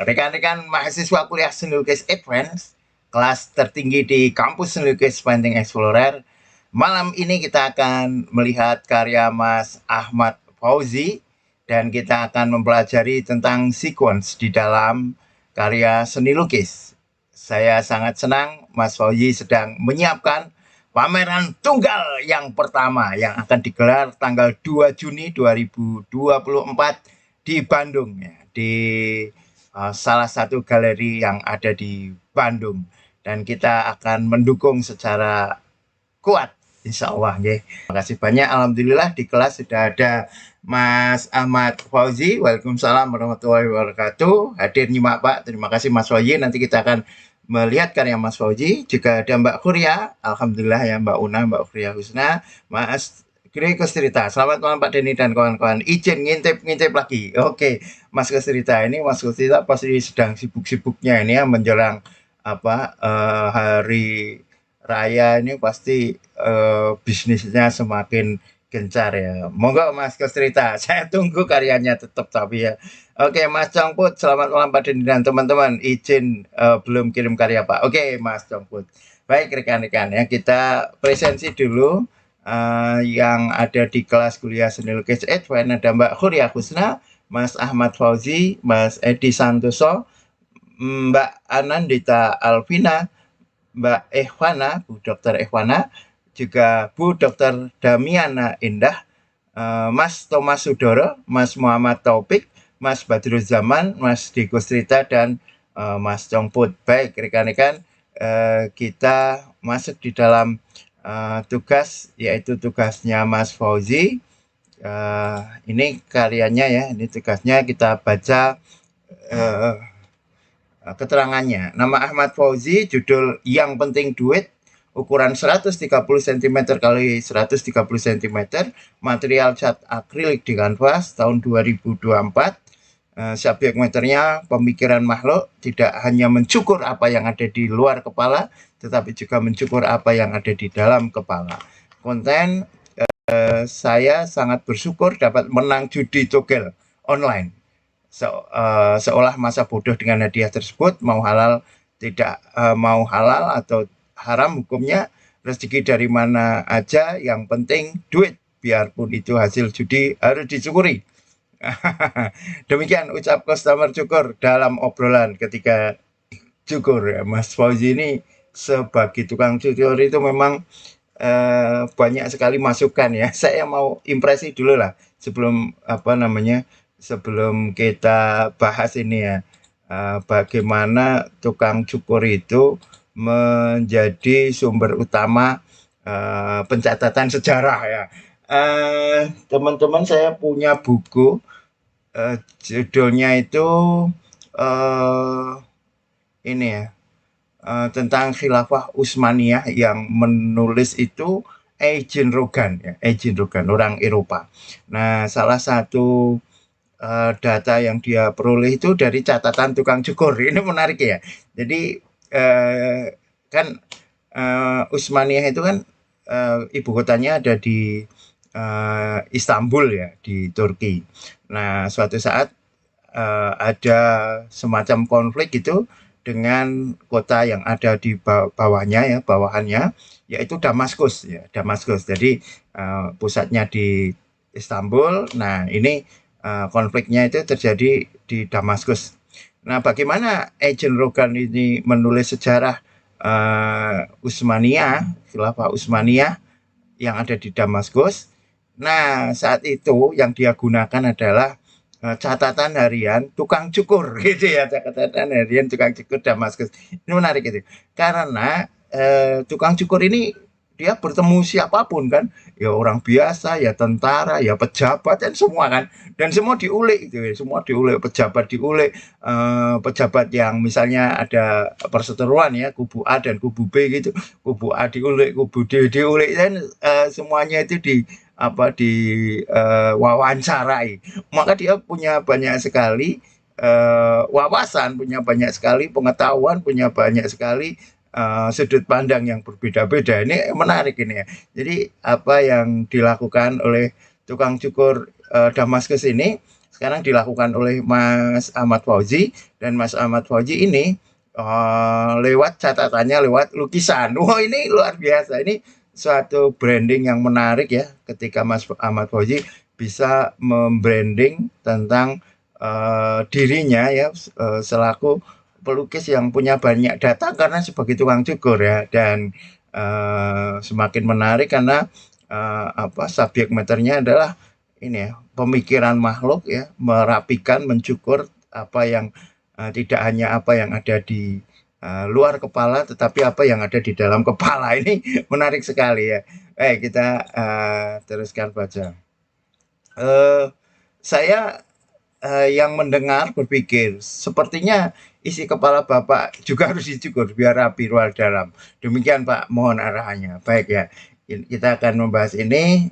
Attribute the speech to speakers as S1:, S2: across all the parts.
S1: Rekan-rekan mahasiswa kuliah seni lukis Advance, kelas tertinggi di kampus seni lukis Painting Explorer. Malam ini kita akan melihat karya Mas Ahmad Fauzi dan kita akan mempelajari tentang sequence di dalam karya seni lukis. Saya sangat senang Mas Fauzi sedang menyiapkan pameran tunggal yang pertama yang akan digelar tanggal 2 Juni 2024 di Bandung, ya, di salah satu galeri yang ada di Bandung, dan kita akan mendukung secara kuat insya Allah. Terima kasih banyak. Alhamdulillah di kelas sudah ada Mas Ahmad Fauzi. Waalaikumsalam warahmatullahi wabarakatuh. Hadir nyimak Pak. Terima kasih Mas Fauzi. Nanti kita akan melihat karya Mas Fauzi. Juga ada Mbak Kuria. Alhamdulillah ya, Mbak Una, Mbak Kuria Husna, Mas Grey Kustrita. Selamat malam Pak Denny dan kawan-kawan. Izin ngintip lagi. Oke, Mas Kustrita ini, Mas Kustrita pasti sedang sibuk-sibuknya ini ya menjelang hari raya ini, pasti bisnisnya semakin gencar ya. Monggo Mas Kustrita, saya tunggu karyanya tetap tapi ya. Oke, Mas Congput, selamat malam Pak Denny dan teman-teman. Izin belum kirim karya Pak. Oke, Mas Congput. Baik rekan-rekan ya, kita presensi dulu. Yang ada di kelas kuliah seni lukis Advance ada Mbak Kuria Husna, Mas Ahmad Fauzi, Mas Edi Santoso, Mbak Anandita Alvina, Mbak Ehwana, Bu Dr. Ehwana, juga Bu Dr. Damiana Indah, Mas Thomas Sudoro, Mas Muhammad Taufik, Mas Badrul Zaman, Mas Diko Strita, dan Mas Congput. Baik rekan-rekan, kita masuk di dalam tugas, yaitu tugasnya Mas Fauzi. Ini karyanya ya, ini tugasnya, kita baca keterangannya. Nama Ahmad Fauzi, judul Yang Penting Duit, ukuran 130 cm x 130 cm, material cat akrilik di kanvas, tahun 2024. Subjek meternya pemikiran makhluk, tidak hanya mencukur apa yang ada di luar kepala, tetapi juga mencukur apa yang ada di dalam kepala. Konten, saya sangat bersyukur dapat menang judi togel online. Seolah masa bodoh dengan hadiah tersebut, mau halal tidak mau halal atau haram hukumnya, rezeki dari mana aja, yang penting duit, biarpun itu hasil judi harus disyukuri. Demikian ucap customer cukur dalam obrolan ketika cukur ya. Mas Fauzi ini sebagai tukang cukur itu memang banyak sekali masukan ya. Saya mau impresi dulu lah sebelum sebelum kita bahas ini ya, bagaimana tukang cukur itu menjadi sumber utama pencatatan sejarah ya. Teman-teman, saya punya buku, judulnya itu ini ya, tentang Khilafah Utsmaniyah, yang menulis itu Eugene Rogan ya, Eugene Rogan, orang Eropa. Nah, salah satu data yang dia peroleh itu dari catatan tukang cukur. Ini menarik ya. Jadi kan Utsmaniyah itu kan ibu kotanya ada di Istanbul ya, di Turki. Nah, suatu saat ada semacam konflik itu dengan kota yang ada di bawahnya ya, bawahannya, yaitu Damaskus ya, Damaskus. Jadi pusatnya di Istanbul. Nah, ini konfliknya itu terjadi di Damaskus. Nah, bagaimana Eugene Rogan ini menulis sejarah Utsmaniyah, Khilafah Utsmaniyah yang ada di Damaskus. Nah, saat itu yang dia gunakan adalah catatan harian tukang cukur gitu ya, catatan harian tukang cukur Damaskus. Ini menarik itu. Karena tukang cukur ini dia bertemu siapapun kan, ya orang biasa, ya tentara, ya pejabat, dan semua kan, dan semua diulik gitu ya, semua diulik, pejabat diulik, pejabat yang misalnya ada perseteruan ya, kubu A dan kubu B gitu, kubu A diulik, kubu D diulik, dan semuanya itu di wawancarai. Maka dia punya banyak sekali wawasan, punya banyak sekali pengetahuan, punya banyak sekali sudut pandang yang berbeda-beda. Ini menarik ini ya. Jadi apa yang dilakukan oleh tukang cukur Damaskus ini sekarang dilakukan oleh Mas Ahmad Fauzi, dan Mas Ahmad Fauzi ini lewat catatannya, lewat lukisan. Wah, ini luar biasa. Ini suatu branding yang menarik ya, ketika Mas Ahmad Fauzi bisa membranding tentang dirinya ya, selaku pelukis yang punya banyak data karena sebagai tukang cukur ya, dan semakin menarik karena subjek materinya adalah ini ya, pemikiran makhluk ya, merapikan, mencukur apa yang tidak hanya apa yang ada di luar kepala, tetapi apa yang ada di dalam kepala. Ini menarik sekali ya. Kita teruskan baca. Saya yang mendengar berpikir, sepertinya isi kepala Bapak juga harus dicukur biar rapi luar dalam. Demikian Pak, mohon arahannya. Baik ya, kita akan membahas ini.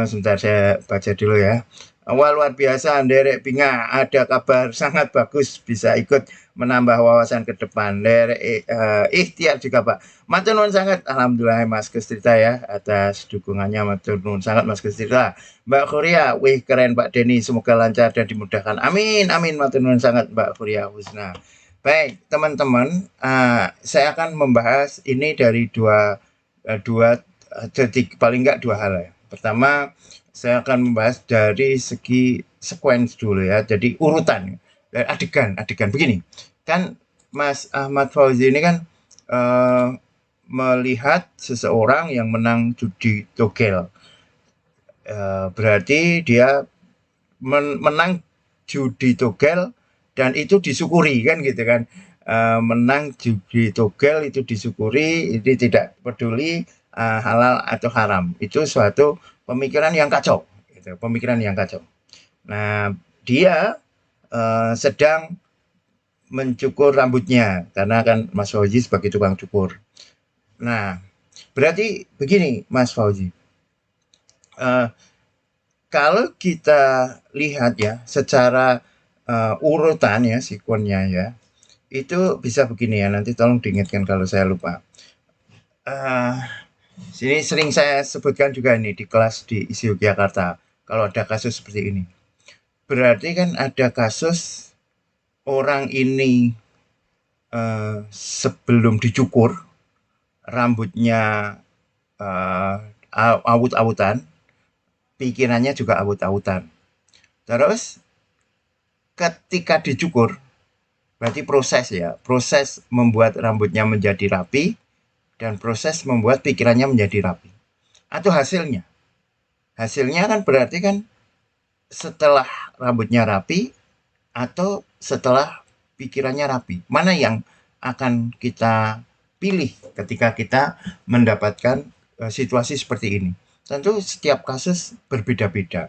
S1: Sebentar saya baca dulu ya. Wah, luar biasa, Derek Pinga. Ada kabar sangat bagus, bisa ikut menambah wawasan ke depan. Derek ikhtiar juga Pak. Matur nuwun sangat, alhamdulillah Mas Kustrita ya, atas dukungannya. Matur nuwun sangat Mas Kustrita. Mbak Kuria, wih keren Pak Denny, semoga lancar dan dimudahkan. Amin, amin, matur nuwun sangat Mbak Kuria Husna. Baik, teman-teman, saya akan membahas ini dari dua paling enggak dua hal ya. Pertama, saya akan membahas dari segi sequence dulu ya. Jadi urutan dari adegan begini. Kan Mas Ahmad Fauzi ini kan melihat seseorang yang menang judi togel. Berarti dia menang judi togel dan itu disyukuri kan gitu kan. Menang judi togel itu disyukuri, ini tidak peduli halal atau haram. Itu suatu pemikiran yang kacau, gitu. Pemikiran yang kacau. Nah, dia sedang mencukur rambutnya karena kan Mas Fauzi sebagai tukang cukur. Nah, berarti begini Mas Fauzi. Kalau kita lihat ya secara urutan ya, sequence-nya ya, itu bisa begini ya, nanti tolong diingatkan kalau saya lupa. Sini sering saya sebutkan juga ini di kelas di ISI Yogyakarta, kalau ada kasus seperti ini. Berarti kan ada kasus orang ini sebelum dicukur, rambutnya awut-awutan, pikirannya juga awut-awutan. Terus ketika dicukur, berarti proses membuat rambutnya menjadi rapi, dan proses membuat pikirannya menjadi rapi. Atau hasilnya kan berarti kan setelah rambutnya rapi atau setelah pikirannya rapi. Mana yang akan kita pilih ketika kita mendapatkan situasi seperti ini? Tentu setiap kasus berbeda-beda.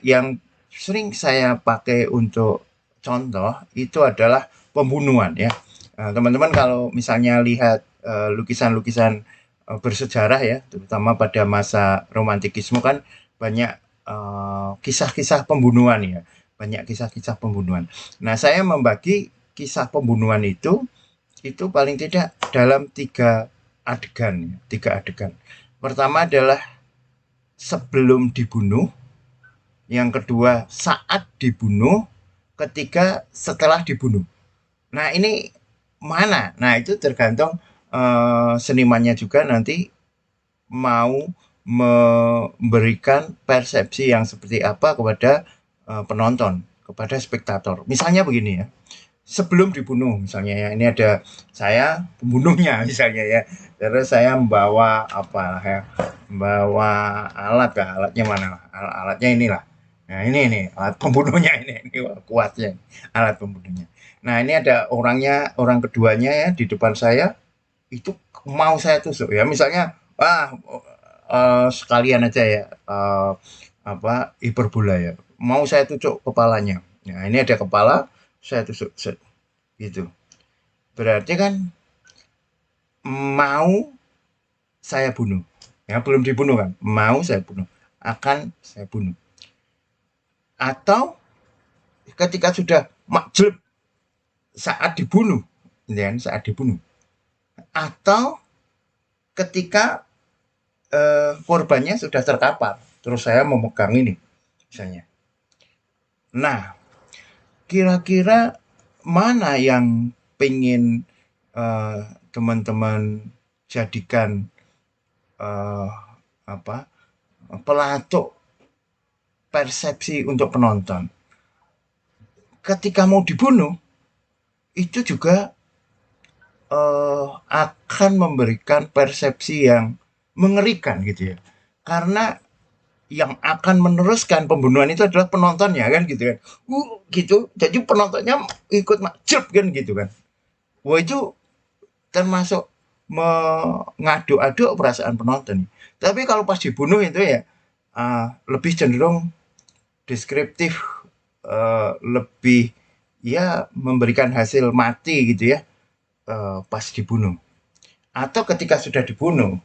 S1: Yang sering saya pakai untuk contoh itu adalah pembunuhan ya. Teman-teman kalau misalnya lihat lukisan-lukisan bersejarah ya, terutama pada masa romantikisme kan banyak kisah-kisah pembunuhan ya, banyak kisah-kisah pembunuhan. Nah, saya membagi kisah pembunuhan itu paling tidak dalam tiga adegan. Pertama adalah sebelum dibunuh, yang kedua saat dibunuh, ketiga setelah dibunuh. Nah, ini mana? Nah, itu tergantung senimannya juga nanti mau memberikan persepsi yang seperti apa kepada penonton, kepada spektator. Misalnya begini ya, sebelum dibunuh misalnya ya, ini ada saya pembunuhnya misalnya ya, terus saya membawa apa ya, membawa alatnya mana? Alatnya inilah. Nah, ini alat pembunuhnya ini kuatnya alat pembunuhnya. Nah, ini ada orang keduanya ya di depan saya, itu mau saya tusuk ya. Misalnya, sekalian aja ya, hiperbola ya. Mau saya tusuk kepalanya. Nah, ini ada kepala, saya tusuk gitu. Berarti kan mau saya bunuh. Ya, belum dibunuh kan. Mau saya bunuh. Akan saya bunuh. Atau ketika sudah makjleb saat dibunuh, atau ketika korbannya sudah terkapar. terus saya memegang ini misalnya. Nah, kira-kira mana yang pengen teman-teman jadikan eh, apa pelacak persepsi untuk penonton? Ketika mau dibunuh, itu juga akan memberikan persepsi yang mengerikan gitu ya. Karena yang akan meneruskan pembunuhan itu adalah penontonnya kan gitu kan. Gitu. Jadi penontonnya ikut makjub kan gitu kan. Wah itu termasuk mengaduk-aduk perasaan penonton. Tapi kalau pas dibunuh itu ya lebih cenderung deskriptif, lebih ya memberikan hasil mati gitu ya pas dibunuh. Atau ketika sudah dibunuh,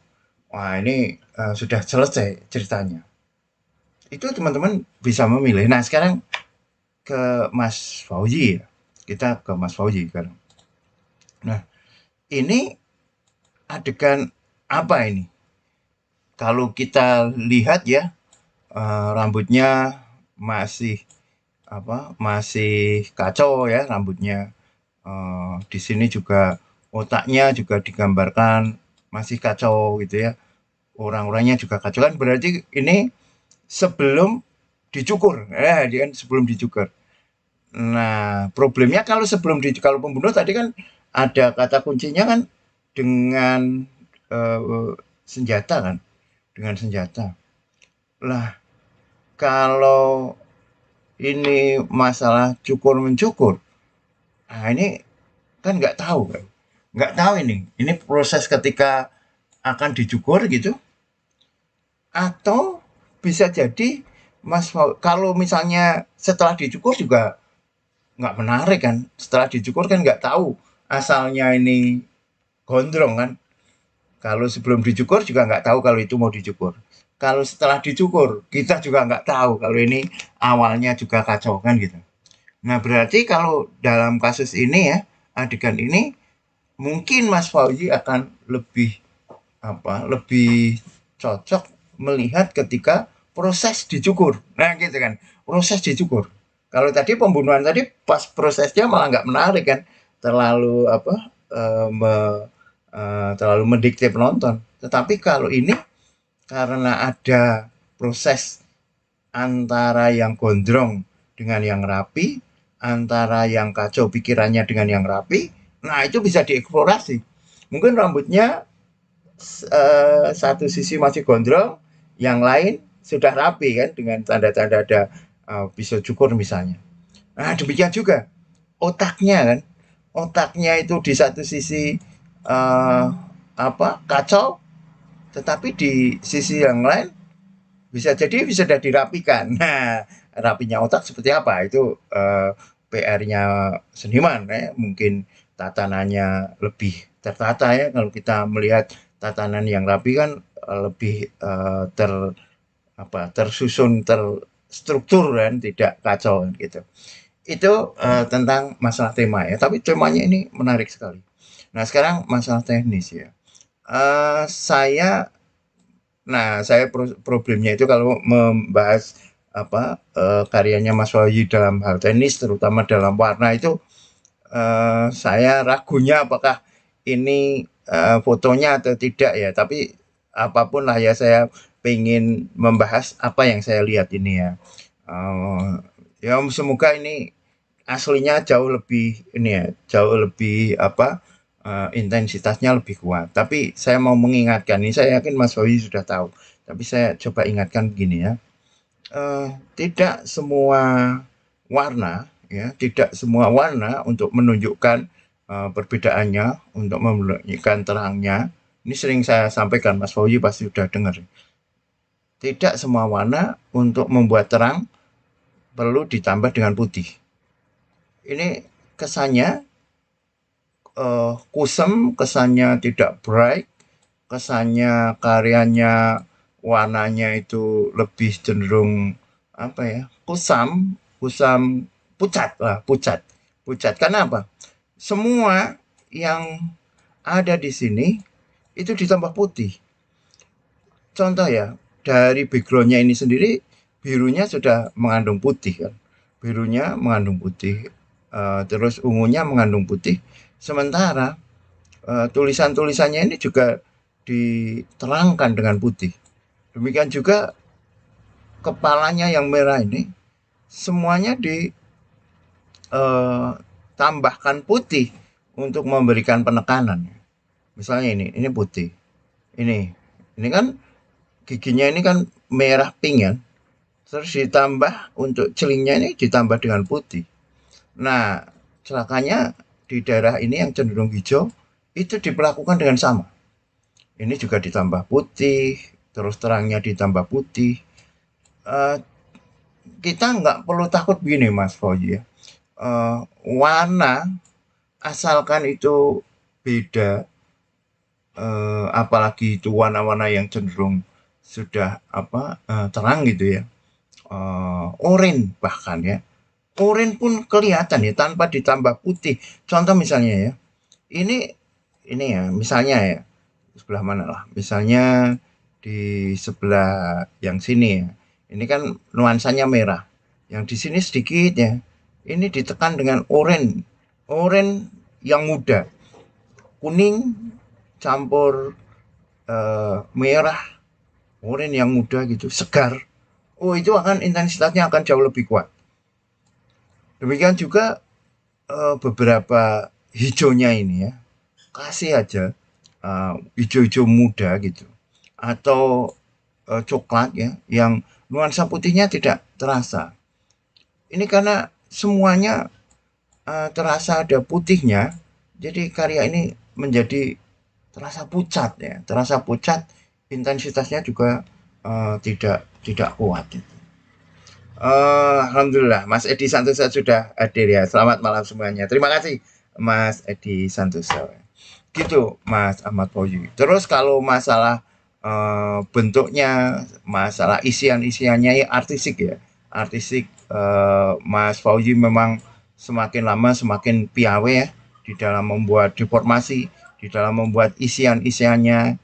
S1: wah ini sudah selesai ceritanya. Itu teman-teman bisa memilih. Nah sekarang ke Mas Fauzi ya. Kita ke Mas Fauzi sekarang. Nah ini adegan apa ini? Kalau kita lihat ya, rambutnya masih masih kacau ya rambutnya. Di sini juga otaknya juga digambarkan masih kacau gitu ya. Orang-orangnya juga kacau kan berarti ini sebelum dicukur. Dia kan sebelum dicukur. Nah, problemnya kalau kalau pembunuh tadi kan ada kata kuncinya kan dengan senjata kan, dengan senjata. Lah, kalau ini masalah cukur mencukur, nah ini kan nggak tahu kan, nggak tahu ini proses ketika akan dicukur gitu, atau bisa jadi kalau misalnya setelah dicukur juga nggak menarik kan, setelah dicukur kan nggak tahu asalnya ini gondrong kan. Kalau sebelum dicukur juga nggak tahu kalau itu mau dicukur. Kalau setelah dicukur, kita juga nggak tahu kalau ini awalnya juga kacau kan gitu. Nah berarti kalau dalam kasus ini ya, adegan ini mungkin Mas Fauzi akan lebih cocok melihat ketika proses dicukur. Nah gitu kan, proses dicukur. Kalau tadi pembunuhan tadi pas prosesnya malah nggak menarik kan, terlalu eh, me- terlalu mendikte penonton. Tetapi kalau ini karena ada proses antara yang gondrong dengan yang rapi, antara yang kacau pikirannya dengan yang rapi, nah itu bisa dieksplorasi. Mungkin rambutnya satu sisi masih gondrong, yang lain sudah rapi kan dengan tanda-tanda ada pisau cukur misalnya. Nah demikian juga otaknya kan, otaknya itu di satu sisi kacau, tetapi di sisi yang lain bisa jadi sudah dirapikan. Nah rapinya otak seperti apa itu PR-nya seniman ya, mungkin tatanannya lebih tertata ya kalau kita melihat tatanan yang rapi kan lebih tersusun terstruktur kan tidak kacau kan, gitu. Itu tentang masalah tema ya, tapi temanya ini menarik sekali. Nah sekarang masalah teknis ya. Saya problemnya itu kalau membahas karyanya Mas Wahyu dalam hal teknis terutama dalam warna itu saya ragunya apakah ini fotonya atau tidak ya. Tapi apapun lah ya saya pengen membahas apa yang saya lihat ini ya. Ya semoga ini aslinya jauh lebih ini ya, jauh lebih intensitasnya lebih kuat. Tapi saya mau mengingatkan ini, saya yakin Mas Wawi sudah tahu. Tapi saya coba ingatkan begini ya. Tidak semua warna ya, tidak semua warna untuk menunjukkan perbedaannya, untuk menunjukkan terangnya. Ini sering saya sampaikan, Mas Fauzi pasti sudah dengar. Tidak semua warna untuk membuat terang perlu ditambah dengan putih. Ini kesannya kusem, kesannya tidak bright, kesannya karyanya warnanya itu lebih cenderung kusam, kusam, pucat lah, pucat, pucat. Karena apa? Semua yang ada di sini itu ditambah putih. Contoh ya, dari backgroundnya ini sendiri birunya sudah mengandung putih kan. Birunya mengandung putih, terus ungunya mengandung putih. Sementara tulisan-tulisannya ini juga diterangkan dengan putih. Demikian juga kepalanya yang merah ini semuanya ditambahkan putih untuk memberikan penekanan. Misalnya ini putih. Ini kan giginya ini kan merah pink ya. Terus ditambah untuk celingnya ini ditambah dengan putih. Nah, celakanya di daerah ini yang cenderung hijau itu diperlakukan dengan sama. Ini juga ditambah putih, terus terangnya ditambah putih. Eh, kita nggak perlu takut begini Mas Fauzi ya. Warna asalkan itu beda, apalagi itu warna-warna yang cenderung sudah terang gitu ya, oranye bahkan ya. Oranye pun kelihatan ya tanpa ditambah putih. Contoh misalnya ya, ini ya misalnya ya sebelah mana lah? Misalnya di sebelah yang sini ya. Ini kan nuansanya merah. Yang di sini sedikit ya. Ini ditekan dengan oranye, oranye yang muda, kuning campur merah, oranye yang muda gitu, segar. Oh itu akan intensitasnya akan jauh lebih kuat. Demikian juga beberapa hijaunya ini ya, kasih aja hijau-hijau muda gitu, atau coklat ya, yang nuansa putihnya tidak terasa. Ini karena semuanya terasa ada putihnya, jadi karya ini menjadi terasa pucat ya, terasa pucat, intensitasnya juga tidak kuat. Alhamdulillah, Mas Edi Santoso sudah hadir ya. Selamat malam semuanya. Terima kasih, Mas Edi Santoso. Gitu, Mas Ahmad Fauzi. Terus kalau masalah bentuknya, masalah isian-isiannya ya artistik ya. Artistik, Mas Fauzi memang semakin lama semakin piawe ya di dalam membuat deformasi, di dalam membuat isian-isiannya.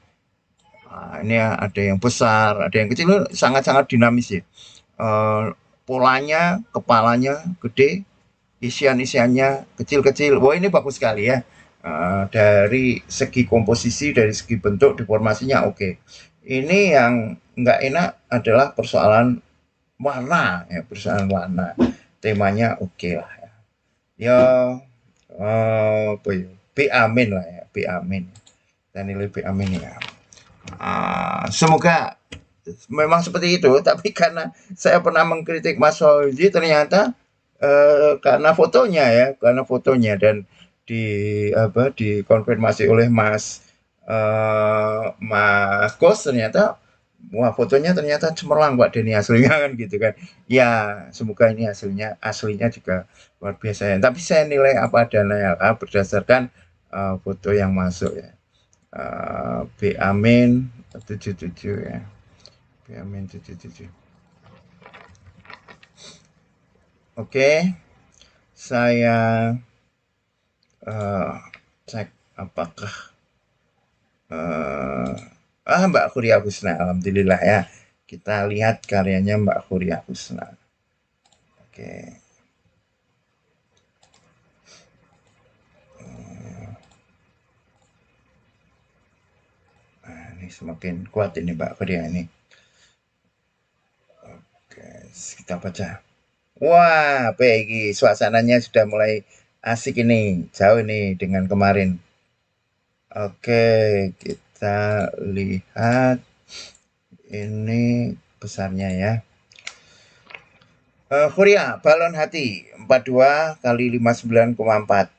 S1: Nah, ini ada yang besar, ada yang kecil, sangat-sangat dinamis ya. Polanya, kepalanya gede, isian-isiannya kecil-kecil. Wah ini bagus sekali ya. Dari segi komposisi, dari segi bentuk, deformasinya oke. Ini yang nggak enak adalah persoalan warna, ya persoalan warna. Temanya oke lah ya. Ya, apa ya? B amin lah ya, B amin. Dan nilai B amin ya. Semoga memang seperti itu, tapi karena saya pernah mengkritik Mas Fauzi ternyata karena fotonya ya, karena fotonya dan dikonfirmasi oleh Mas Kos ternyata wah fotonya ternyata cemerlang Pak Denny aslinya kan gitu kan. Ya, semoga ini aslinya juga luar biasa ya. Tapi saya nilai apa adanya ya berdasarkan foto yang masuk ya. B Amin 77 ya. B Amin 77. Oke, saya cek apakah Mbak Huria Husna, alhamdulillah ya. Kita lihat karyanya Mbak Huria Husna. Oke. Nah, ini semakin kuat ini Mbak Huria ini. Oke, kita baca. Wah, Peggy, suasananya sudah mulai asik ini, jauh ini dengan kemarin. Oke, kita lihat ini besarnya ya. Huria, balon hati 42 kali 59,4.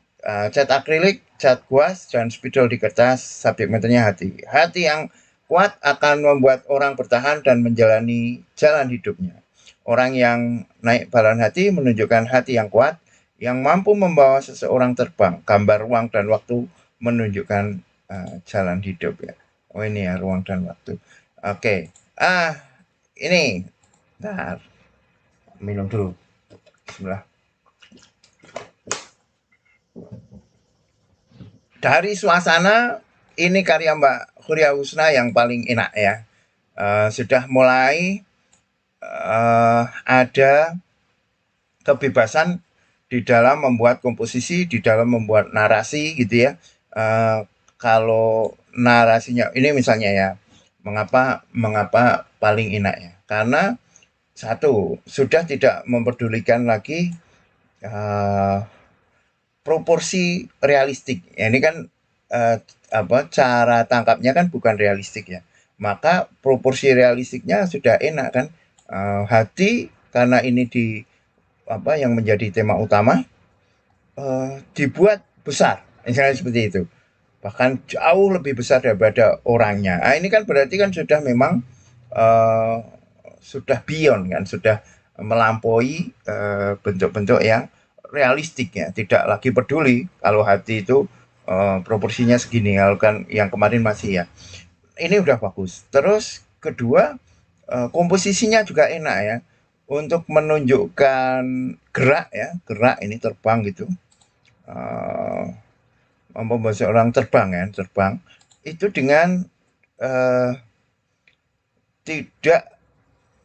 S1: Cat akrilik, cat kuas, dan spidol di kertas, subjek materinya hati. Hati yang kuat akan membuat orang bertahan dan menjalani jalan hidupnya. Orang yang naik balon hati menunjukkan hati yang kuat, yang mampu membawa seseorang terbang. Gambar ruang dan waktu menunjukkan jalan hidup ya. Oh ini ya ruang dan waktu. Oke. Ini. Bentar. Minum dulu. Bismillah. Dari suasana ini karya Mbak Huria Husna yang paling enak ya. sudah mulai ada kebebasan di dalam membuat komposisi, di dalam membuat narasi gitu ya. Kalau narasinya ini misalnya ya, mengapa mengapa paling enak ya? Karena satu, sudah tidak mempedulikan lagi eh, proporsi realistik. Ya, ini kan eh, cara tangkapnya kan bukan realistik ya. Maka proporsi realistiknya sudah enak kan. Hati karena ini di yang menjadi tema utama dibuat besar, misalnya seperti itu. Bahkan jauh lebih besar daripada orangnya. Nah, ini kan berarti kan sudah memang eh, sudah beyond kan, sudah melampaui bentuk-bentuk yang realistik ya, tidak lagi peduli kalau hati itu proporsinya segini. Kalau kan yang kemarin masih ya, ini udah bagus. Terus kedua, komposisinya juga enak ya, untuk menunjukkan gerak ya, gerak ini terbang gitu. Eh, Membawa seorang terbang ya, terbang itu dengan eh, tidak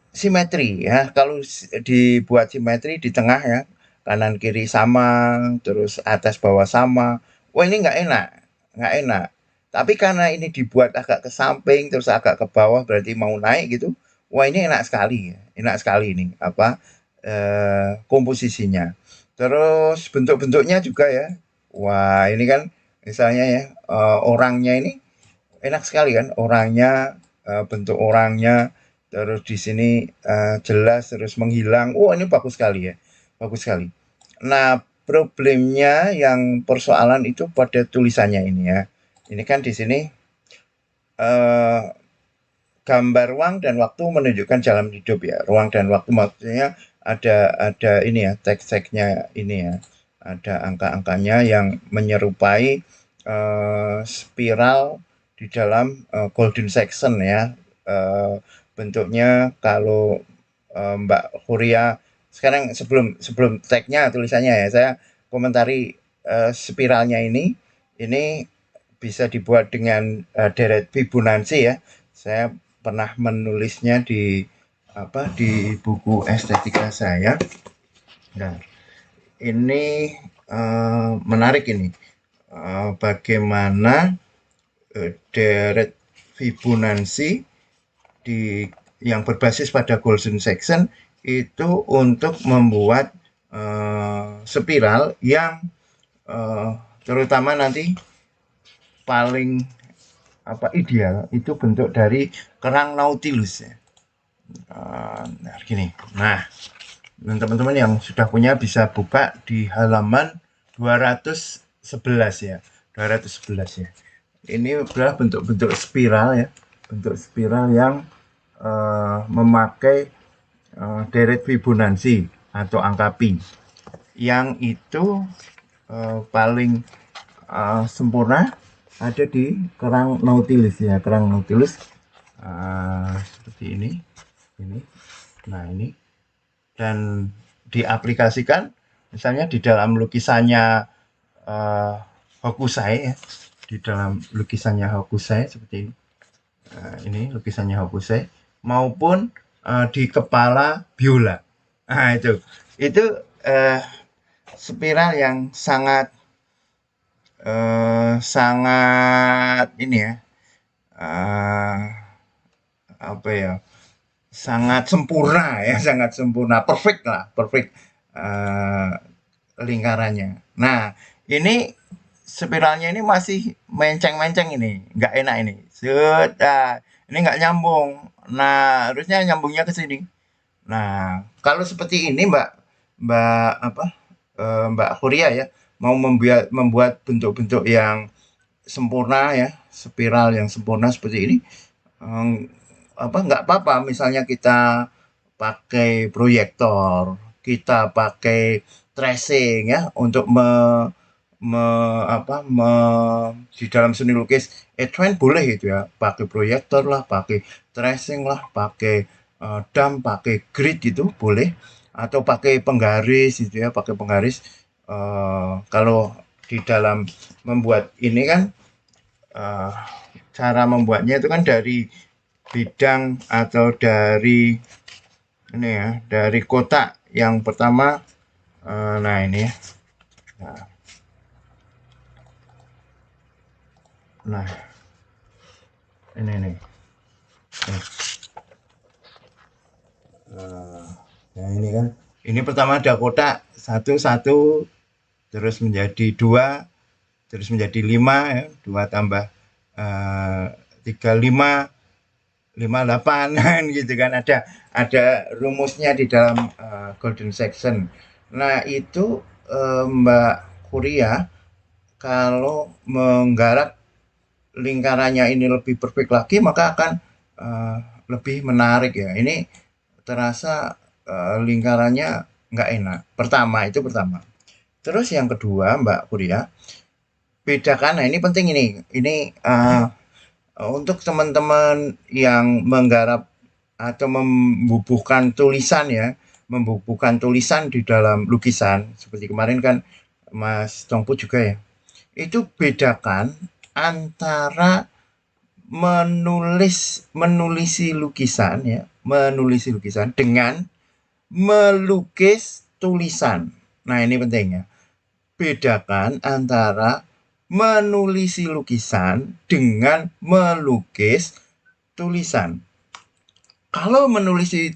S1: simetri ya. Kalau dibuat simetri di tengah ya, kanan kiri sama, terus atas bawah sama. Wah ini nggak enak. Tapi karena ini dibuat agak ke samping, terus agak ke bawah, berarti mau naik gitu. Wah ini enak sekali, ya. Enak sekali ini komposisinya. Terus bentuk-bentuknya juga ya. Wah ini kan misalnya ya orangnya ini enak sekali kan orangnya, bentuk orangnya, terus di sini jelas terus menghilang. Oh, ini bagus sekali ya, bagus sekali. Nah, problemnya yang persoalan itu pada tulisannya ini ya. Ini kan di sini eh, gambar ruang dan waktu menunjukkan jalan hidup ya. Ruang dan waktu maksudnya ada ini ya, teks-teksnya ini ya. Ada angka-angkanya yang menyerupai spiral di dalam golden section ya. Eh, Bentuknya kalau Mbak Huria sekarang sebelum sebelum tagnya tulisannya ya saya komentari spiralnya ini bisa dibuat dengan deret Fibonacci ya. Saya pernah menulisnya di buku estetika saya. Nah, ini menarik ini. Bagaimana deret Fibonacci yang berbasis pada golden section itu untuk membuat spiral yang eh, terutama nanti paling ideal itu bentuk dari kerang Nautilus ya. Nah, gini. Nah, teman-teman yang sudah punya bisa buka di halaman 211 ya. 211 ya. Ini adalah bentuk-bentuk spiral ya. Bentuk spiral yang memakai deret Fibonacci atau angka pi. Yang itu paling sempurna ada di kerang Nautilus ya, kerang Nautilus seperti ini, nah ini, dan diaplikasikan misalnya di dalam lukisannya Hokusai ya, di dalam lukisannya Hokusai seperti ini. Ini lukisannya Hokusai maupun di kepala biola. Nah itu spiral yang sangat sangat ini ya, apa ya, sangat sempurna ya, sangat sempurna, perfect lah, perfect lingkarannya. Nah, ini spiralnya ini masih menceng-menceng ini, nggak enak ini. Sudah, ini nggak nyambung. Nah, harusnya nyambungnya ke sini. Nah, kalau seperti ini Mbak Mbak apa Mbak Huria ya, mau membuat bentuk-bentuk yang sempurna ya, spiral yang sempurna seperti ini, nggak apa-apa misalnya kita pakai proyektor, kita pakai tracing ya untuk me, di dalam seni lukis Edwin boleh itu ya, pakai proyektor lah, pakai tracing lah, pakai dam, pakai grid itu boleh, atau pakai penggaris itu ya, pakai penggaris. Kalau di dalam membuat ini kan cara membuatnya itu kan dari bidang atau dari ini ya, dari kotak yang pertama. Nah ini ya. Nah ini nih. Nah ini kan. Ini pertama ada kotak satu satu, terus menjadi dua, terus menjadi 5 ya, 2 tambah 3 5 58 gitu kan, ada rumusnya di dalam golden section. Nah itu Mbak Kuria kalau menggarap lingkarannya ini lebih perfect lagi maka akan lebih menarik ya. Ini terasa lingkarannya nggak enak. Itu pertama. Terus yang kedua Mbak Kuria, bedakan. Nah ini penting ini untuk teman-teman yang menggarap atau membubuhkan tulisan ya, membubuhkan tulisan di dalam lukisan, seperti kemarin kan Mas Tongpu juga ya, itu bedakan antara menulisi lukisan ya, menulisi lukisan dengan melukis tulisan. Nah ini pentingnya. Bedakan antara menulisi lukisan dengan melukis tulisan. Kalau menulisi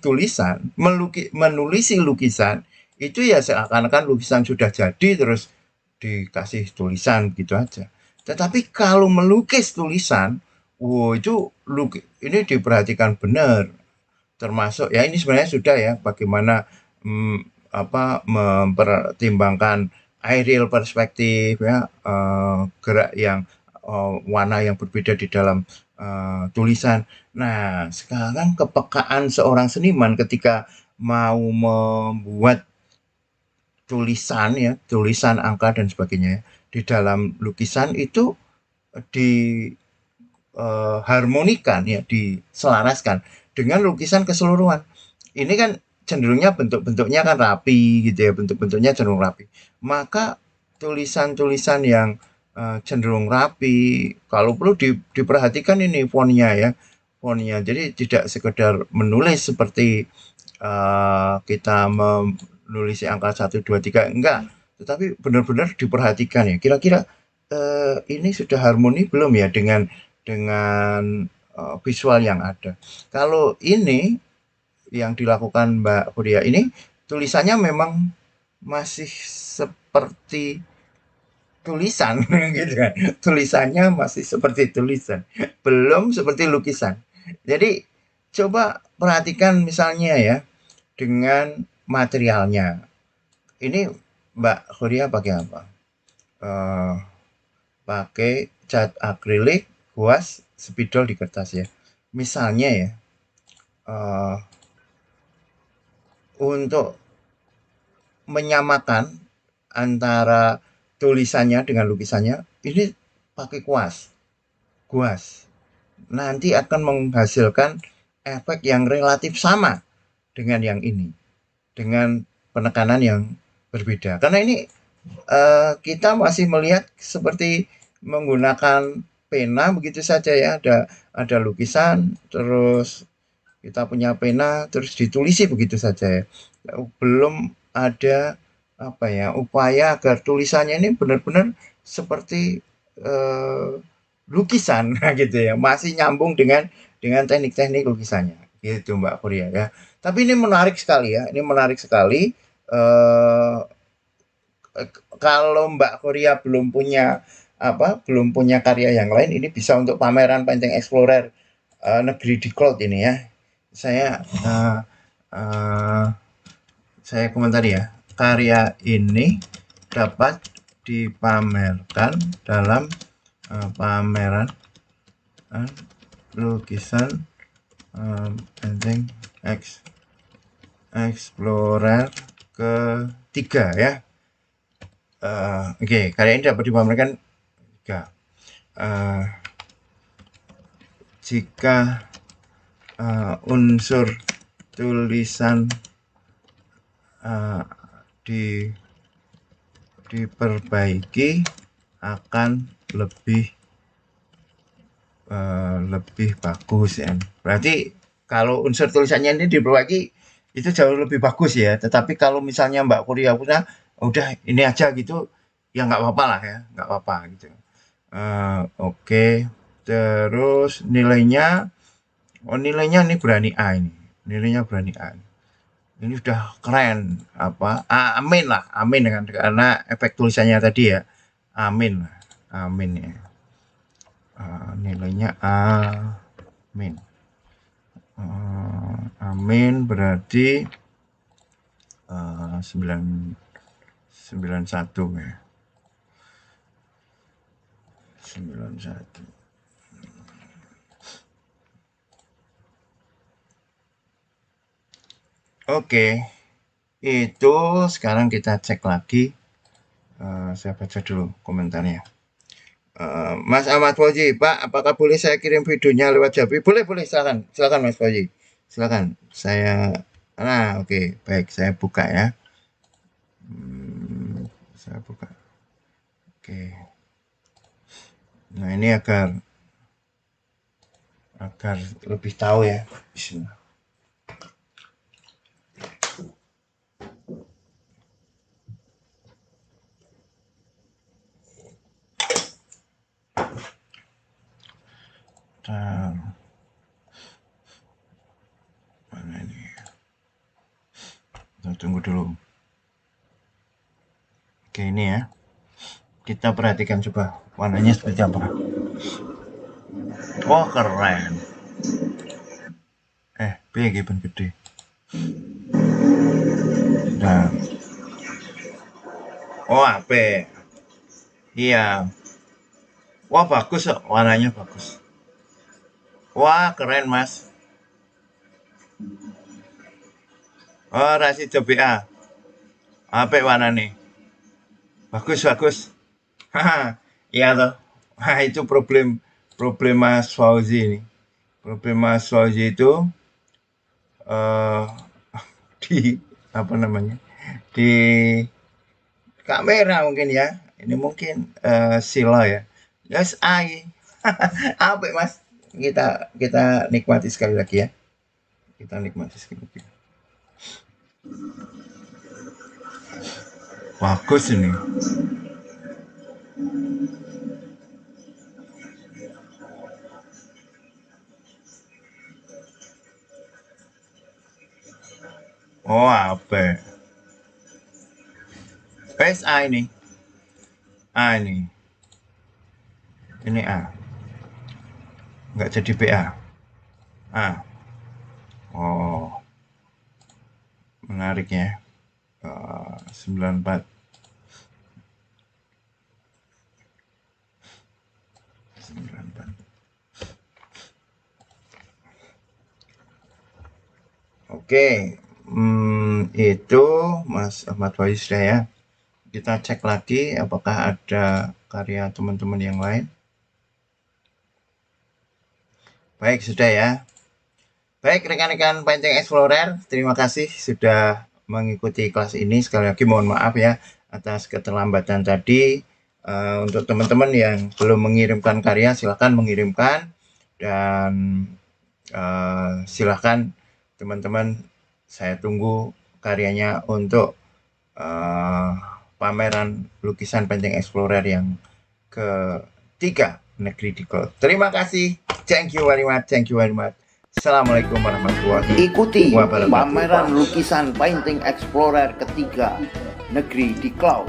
S1: lukisan itu ya seakan-akan lukisan sudah jadi terus dikasih tulisan gitu aja. Tetapi kalau melukis tulisan, wow itu ini diperhatikan benar. Termasuk ya ini sebenarnya sudah ya bagaimana mempertimbangkan aerial perspektif ya, gerak yang warna yang berbeda di dalam tulisan. Nah, sekarang kepekaan seorang seniman ketika mau membuat tulisan ya, tulisan angka dan sebagainya ya, di dalam lukisan itu diharmonikan ya, diselaraskan dengan lukisan keseluruhan. Ini kan cenderungnya bentuk-bentuknya kan rapi gitu ya, bentuk-bentuknya cenderung rapi. Maka tulisan-tulisan yang cenderung rapi, kalau perlu diperhatikan ini fontnya ya, fontnya. Jadi tidak sekedar menulis seperti kita menulis angka satu 2 3 enggak, tetapi benar-benar diperhatikan ya. Kira-kira ini sudah harmoni belum ya dengan visual yang ada. Kalau ini yang dilakukan Mbak Kuria ini tulisannya memang masih seperti tulisan gitu kan. Tulisannya masih seperti tulisan, belum seperti lukisan. Jadi coba perhatikan misalnya ya dengan materialnya. Ini Mbak Kuria pakai apa? Eh, Pakai cat akrilik, kuas, spidol di kertas ya. Misalnya ya, eh, untuk menyamakan antara tulisannya dengan lukisannya, ini pakai kuas, guas. Nanti akan menghasilkan efek yang relatif sama dengan yang ini, dengan penekanan yang berbeda. Karena ini kita masih melihat seperti menggunakan pena begitu saja ya, ada lukisan, terus kita punya pena, terus ditulisi begitu saja ya. Belum ada apa ya upaya agar tulisannya ini benar-benar seperti eh, lukisan gitu ya, masih nyambung dengan teknik-teknik lukisannya gitu Mbak Korea ya. Tapi ini menarik sekali ya, ini menarik sekali. eh, Kalau Mbak Korea belum punya karya yang lain, ini bisa untuk pameran Painting Explorer negeri di Klout ini ya. Saya uh, uh, saya komentar ya, karya ini dapat dipamerkan dalam pameran lukisan Painting Explorer ketiga ya. Oke, karya ini dapat dipamerkan tiga. Uh, Jika unsur tulisan uh, di diperbaiki akan lebih lebih bagus ya. Berarti kalau unsur tulisannya ini diperbaiki itu jauh lebih bagus ya. Tetapi kalau misalnya Mbak Kuria punya udah ini aja gitu, ya nggak apa-apa lah ya, nggak apa-apa gitu. Oke. Terus nilainya, nilainya ini berani A ini. Nilainya berani A. Ini sudah keren apa? Amin lah, amin kan karena efek tulisannya tadi ya. Amin lah, amin ya. Nilainya amin. Amin berarti 91 ya. 91. Oke, itu sekarang kita cek lagi. Saya baca dulu komentarnya. Mas Ahmad Fauzi, Pak, apakah boleh saya kirim videonya lewat Jabi? Boleh, boleh, silakan, silakan Mas Fauzi, silakan. Oke, baik, saya buka ya. Saya buka. Oke. Nah ini agar lebih tahu ya. Bismillah. Mana ini? Kita tunggu dulu. Oke, ini ya. Kita perhatikan coba warnanya seperti apa. Wah, keren. BG pun gede. Nah. Oh, apa? Iya. Wah, bagus kok. Warnanya bagus. Wah, keren, Mas. Oh, Rasid BA. Apa warna nih? Bagus, bagus. Haha, iya toh. Itu problem Mas Fauzi ini. Problem Mas Fauzi itu di apa namanya? Di kamera mungkin ya. Ini mungkin sila ya. Yes, apa Mas? Kita nikmati sekali lagi ya. Kita nikmati sekali lagi. Bagus ini. Oh, apa? A ini. A ini. Ini A. Nggak jadi BA. A. Oh. Menarik ya. 94. 94. Oke. Itu Mas Ahmad Faiz sudah ya. Kita cek lagi apakah ada karya teman-teman yang lain. Baik, sudah ya. Baik, rekan-rekan Painting Explorer, terima kasih sudah mengikuti kelas ini. Sekali lagi mohon maaf ya atas keterlambatan tadi. Untuk teman-teman yang belum mengirimkan karya, silahkan mengirimkan. Dan silahkan teman-teman, saya tunggu karyanya untuk pameran lukisan Painting Explorer yang ketiga, Negeri Diklau. Terima kasih. Thank you very much. Thank you very much. Assalamualaikum warahmatullahi wabarakatuh.
S2: Ikuti pameran lukisan Painting Explorer ketiga, Negeri Diklau.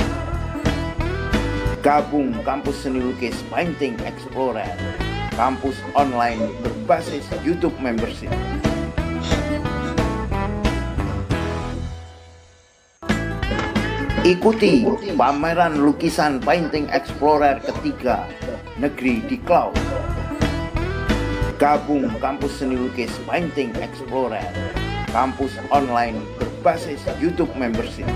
S2: Gabung kampus seni lukis Painting Explorer, kampus online berbasis YouTube membership. Ikuti pameran lukisan Painting Explorer ketiga, Negeri Diklau. Gabung kampus seni lukis Painting Explorer, kampus online berbasis YouTube membership.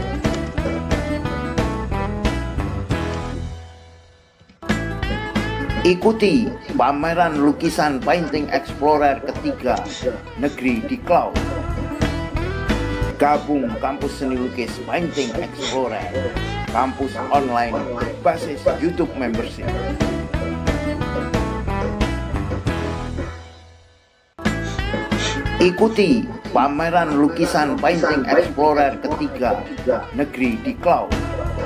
S2: Ikuti pameran lukisan Painting Explorer ketiga, Negeri Diklau. Gabung kampus seni lukis Painting Explorer, kampus online berbasis YouTube membership. Ikuti pameran lukisan Painting Explorer ketiga Negeri di Cloud